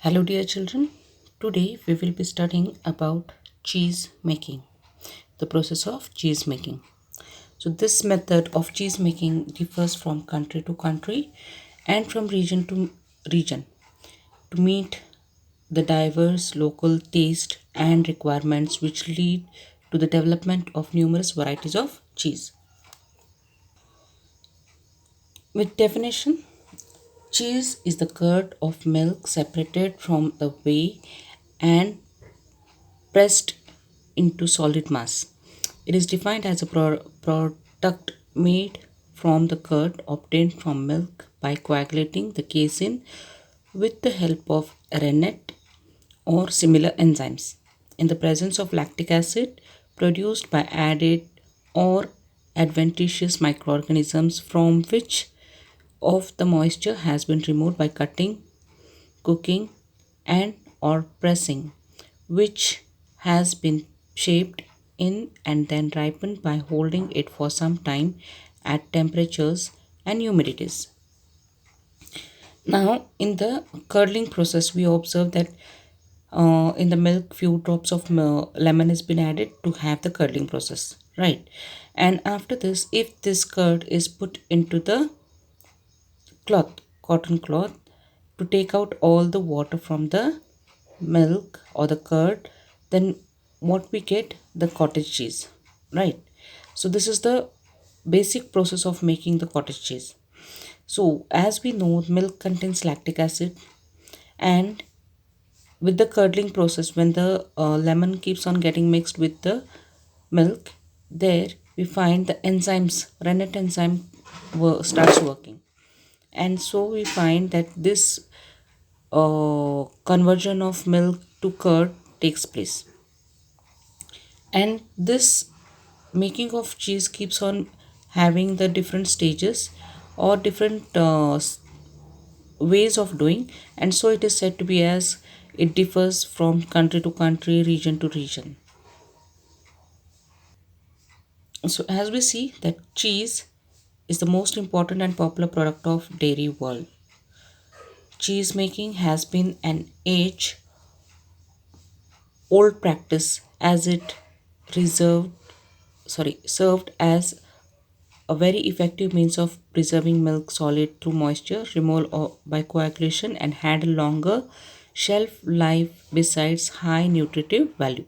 Hello, dear children. Today we will be studying about cheese making, the process of cheese making. So, this method of cheese making differs from country to country and from region to region to meet the diverse local taste and requirements which lead to the development of numerous varieties of cheese. With definition, cheese is the curd of milk separated from the whey and pressed into solid mass. It is defined as a product made from the curd obtained from milk by coagulating the casein with the help of rennet or similar enzymes in the presence of lactic acid produced by added or adventitious microorganisms from which of the moisture has been removed by cutting, cooking and or pressing, which has been shaped in and then ripened by holding it for some time at temperatures and humidities. Now, in the curdling process, we observe that in the milk, few drops of lemon has been added to have the curdling process, right? And after this, if this curd is put into the cotton cloth, to take out all the water from the milk or the curd, then what we get, the cottage cheese, right? So this is the basic process of making the cottage cheese. So as we know, milk contains lactic acid, and with the curdling process, when the lemon keeps on getting mixed with the milk, there we find the enzymes, rennet enzyme starts working, and so we find that this conversion of milk to curd takes place. And this making of cheese keeps on having the different stages or different ways of doing, and so it is said to be as it differs from country to country, region to region. So as we see that cheese is the most important and popular product of dairy world. Cheese making has been an age old practice as it reserved served as a very effective means of preserving milk solid through moisture removal or by coagulation, and had a longer shelf life besides high nutritive value.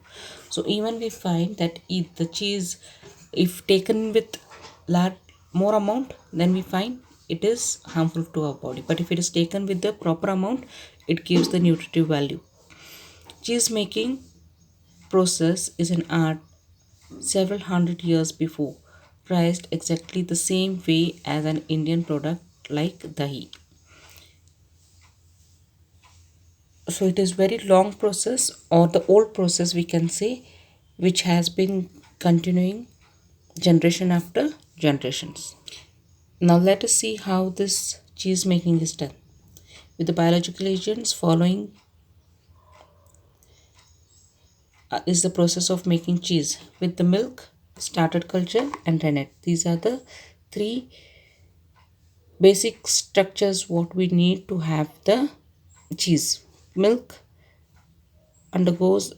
So even we find that if the cheese, if taken with large more amount, then we find it is harmful to our body, but if it is taken with the proper amount, it gives the nutritive value. Cheese making process is an art several hundred years before, priced exactly the same way as an Indian product like dahi. So it is very long process, or the old process we can say, which has been continuing generation after generations. Now let us see how this cheese making is done. With the biological agents following is the process of making cheese with the milk, started culture and rennet. These are the three basic structures what we need to have the cheese. Milk undergoes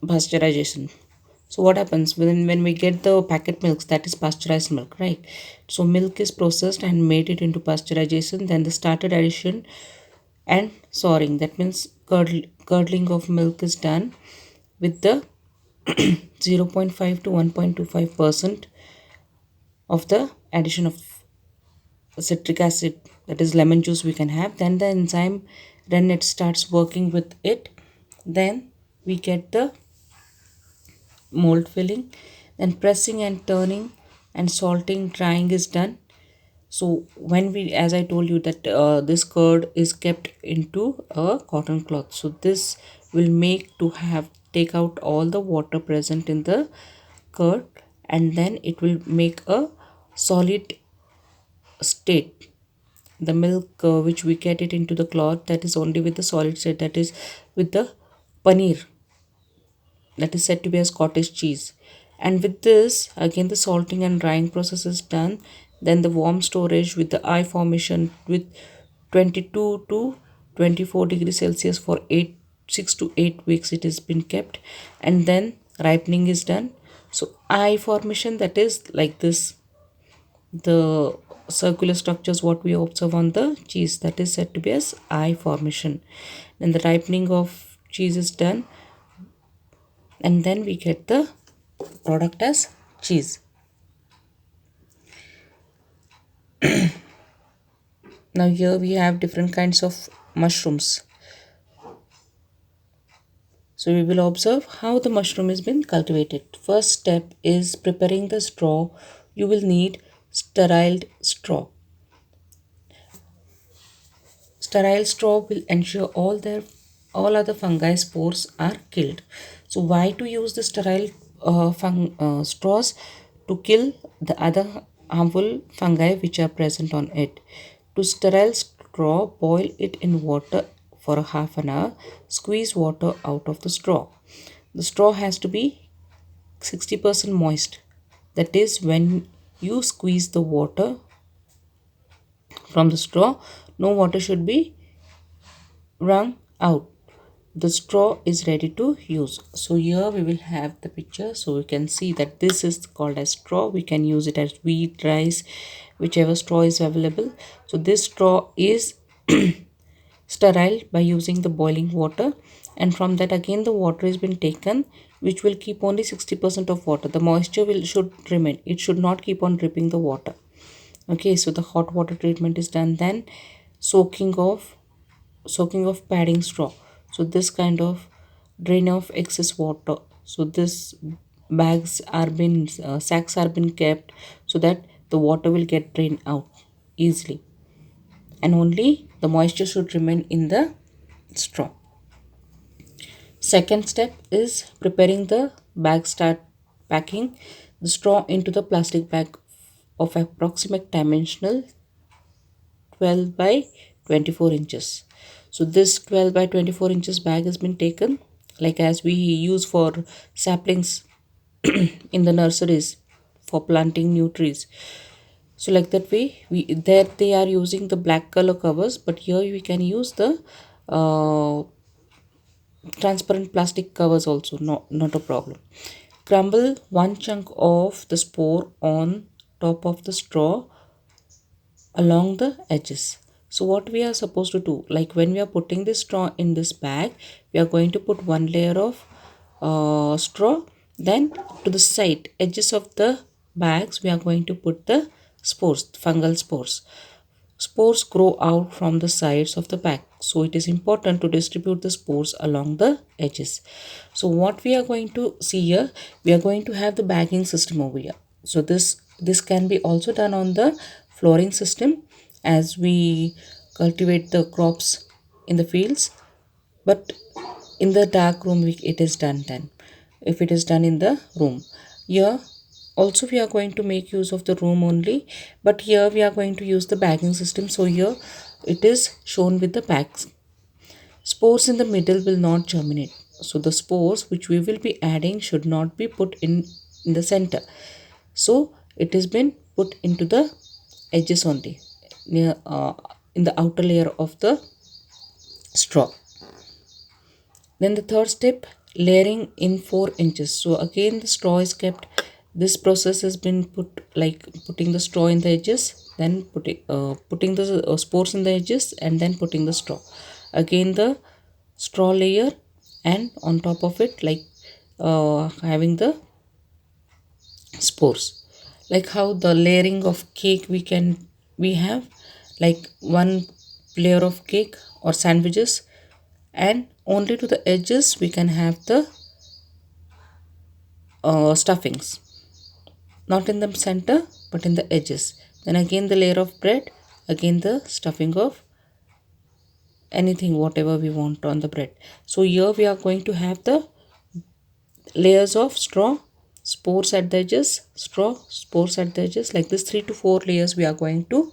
pasteurization. So what happens when we get the packet milks, that is pasteurized milk, right? So milk is processed and made it into pasteurization, then the started addition and souring, that means curdling of milk is done with the 0.5 to 1.25% of the addition of citric acid, that is lemon juice we can have. Then the enzyme, then it starts working with it, then we get the mold filling, then pressing and turning and salting, drying is done. So when we, as I told you that this curd is kept into a cotton cloth, so this will make to have take out all the water present in the curd, and then it will make a solid state. The milk which we get it into the cloth, that is only with the solid state, that is with the paneer, that is said to be as cottage cheese. And with this again the salting and drying process is done, then the warm storage with the eye formation with 22 to 24 degrees Celsius for 6 to 8 weeks it has been kept, and then ripening is done. So eye formation, that is like this, the circular structures what we observe on the cheese, that is said to be as eye formation. Then the ripening of cheese is done, and then we get the product as cheese. Now here we have different kinds of mushrooms. So we will observe how the mushroom has been cultivated. First step is preparing the straw. You will need sterile straw. Sterile straw will ensure all other fungi spores are killed. So why to use the sterile straws? To kill the other harmful fungi which are present on it. To sterile straw, boil it in water for a half an hour. Squeeze water out of the straw. The straw has to be 60% moist. That is, when you squeeze the water from the straw, no water should be wrung out. The straw is ready to use. So here we will have the picture, so we can see that this is called as straw. We can use it as wheat, rice, whichever straw is available. So this straw is sterile by using the boiling water, and from that again the water has been taken, which will keep only 60% of water. The moisture should remain, it should not keep on dripping the water. Okay, so the hot water treatment is done. Then soaking of padding straw. So this kind of drain of excess water. So this bags are been sacks are been kept so that the water will get drained out easily, and only the moisture should remain in the straw. Second step is preparing the bag. Start packing the straw into the plastic bag of approximate dimensional 12 by 24 inches. So this 12 by 24 inches bag has been taken, like as we use for saplings in the nurseries for planting new trees. So like that way, there they are using the black color covers, but here we can use the uh, transparent plastic covers also, not a problem. Crumble one chunk of the spore on top of the straw along the edges. So what we are supposed to do, like when we are putting this straw in this bag, we are going to put one layer of straw, then to the side edges of the bags we are going to put the spores, fungal spores. Spores grow out from the sides of the bag, so it is important to distribute the spores along the edges. So what we are going to see here, we are going to have the bagging system over here. So this can be also done on the flooring system as we cultivate the crops in the fields, but in the dark room it is done then, if it is done in the room. Here also we are going to make use of the room only, but here we are going to use the bagging system. So here it is shown with the bags. Spores in the middle will not germinate, so the spores which we will be adding should not be put in the center. So it has been put into the edges only, near in the outer layer of the straw. Then the third step, layering in 4 inches. So again the straw is kept. This process has been put like putting the straw in the edges, then putting the spores in the edges, and then putting the straw. Again the straw layer, and on top of it like having the spores. Like how the layering of cake we have like one layer of cake or sandwiches, and only to the edges we can have the stuffings, not in the center but in the edges. Then again the layer of bread, again the stuffing of anything whatever we want on the bread. So here we are going to have the layers of straw, spores at the edges, straw, spores at the edges, like this 3 to 4 layers we are going to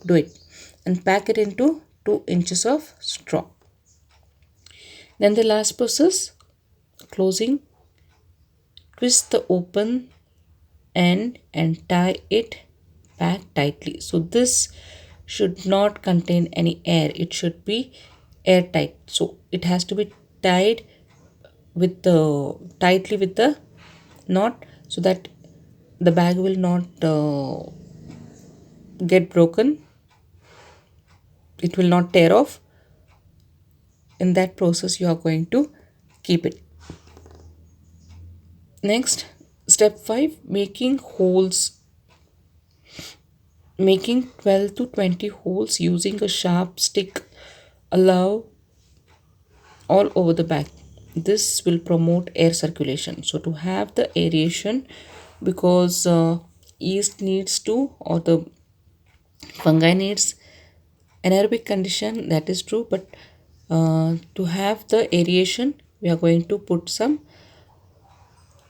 do it, and pack it into 2 inches of straw. Then the last process, closing. Twist the open end and tie it back tightly. So this should not contain any air, it should be airtight, so it has to be tied with the tightly with the knot, so that the bag will not get broken, it will not tear off. In that process you are going to keep it. Next, step 5, making holes. Making 12 to 20 holes using a sharp stick allow all over the bag. This will promote air circulation. So to have the aeration, because yeast needs to, or the fungi needs anaerobic condition, that is true, but to have the aeration we are going to put some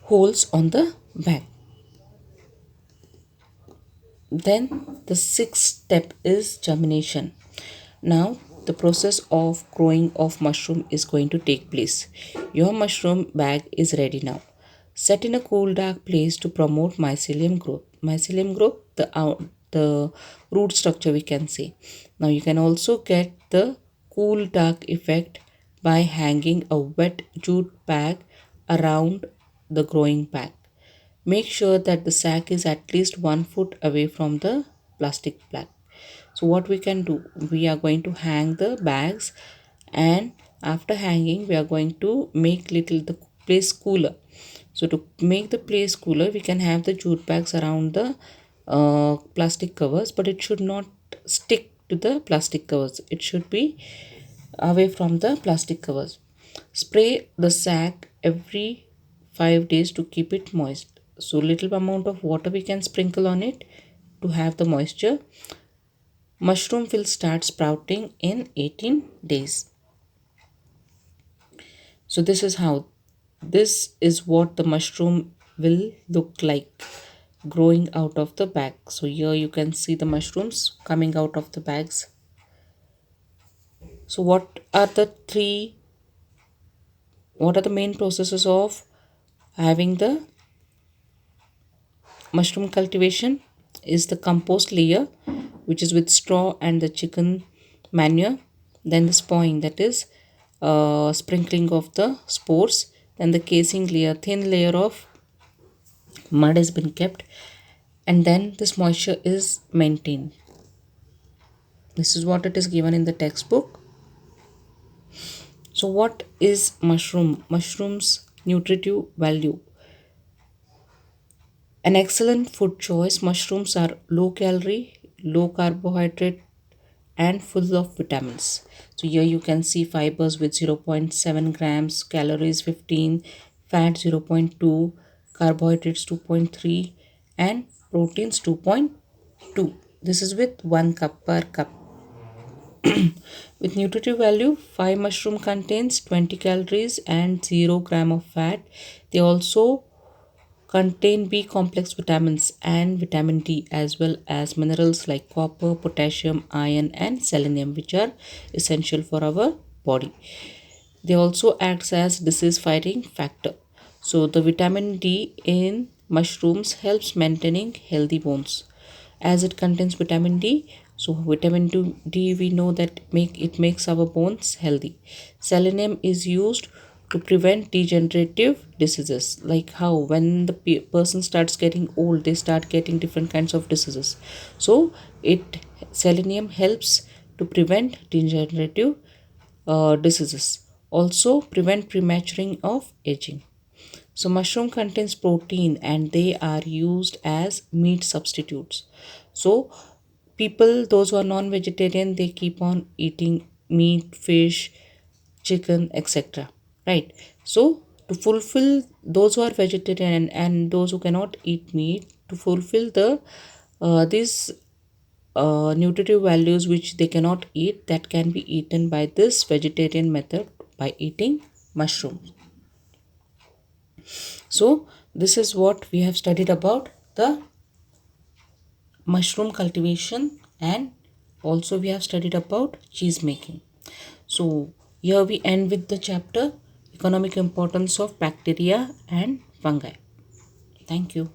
holes on the bag. Then the sixth step is germination. Now the process of growing of mushroom is going to take place. Your mushroom bag is ready now. Set in a cool dark place to promote mycelium growth. Mycelium growth, the root structure we can say. Now you can also get the cool dark effect by hanging a wet jute bag around the growing bag. Make sure that the sack is at least 1 foot away from the plastic bag. So what we can do, we are going to hang the bags, and after hanging we are going to make little the place cooler. So to make the place cooler, we can have the jute bags around the plastic covers, but it should not stick to the plastic covers, it should be away from the plastic covers. Spray the sack every 5 days to keep it moist. So little amount of water we can sprinkle on it to have the moisture. Mushroom will start sprouting in 18 days. So this is what the mushroom will look like growing out of the bag. So here you can see the mushrooms coming out of the bags. So what are the main processes of having the mushroom cultivation? Is the compost layer, which is with straw and the chicken manure. Then the spawning, that is sprinkling of the spores. Then the casing layer, thin layer of mud has been kept, and then this moisture is maintained. This is what it is given in the textbook. So what is mushroom? Mushrooms nutritive value. An excellent food choice, mushrooms are low calorie, low carbohydrate, and full of vitamins. So here you can see fibers with 0.7 grams, calories 15, fat 0.2, carbohydrates 2.3, and proteins 2.2. This is with 1 cup per cup. With nutritive value, 5 mushroom contains 20 calories and 0 gram of fat. They also contain B complex vitamins and vitamin D, as well as minerals like copper, potassium, iron, and selenium, which are essential for our body. They also acts as disease fighting factor. So the vitamin D in mushrooms helps maintaining healthy bones, as it contains vitamin D. So vitamin D, we know that makes our bones healthy. Selenium is used to prevent degenerative diseases, like how when the person starts getting old, they start getting different kinds of diseases. So it selenium helps to prevent degenerative diseases, also prevent prematuring of aging. So mushroom contains protein and they are used as meat substitutes. So people, those who are non-vegetarian, they keep on eating meat, fish, chicken, etc. Right? So to fulfill those who are vegetarian and those who cannot eat meat, to fulfill the these nutritive values which they cannot eat, that can be eaten by this vegetarian method by eating mushrooms. So this is what we have studied about the mushroom cultivation, and also we have studied about cheese making. So here we end with the chapter economic importance of bacteria and fungi. Thank you.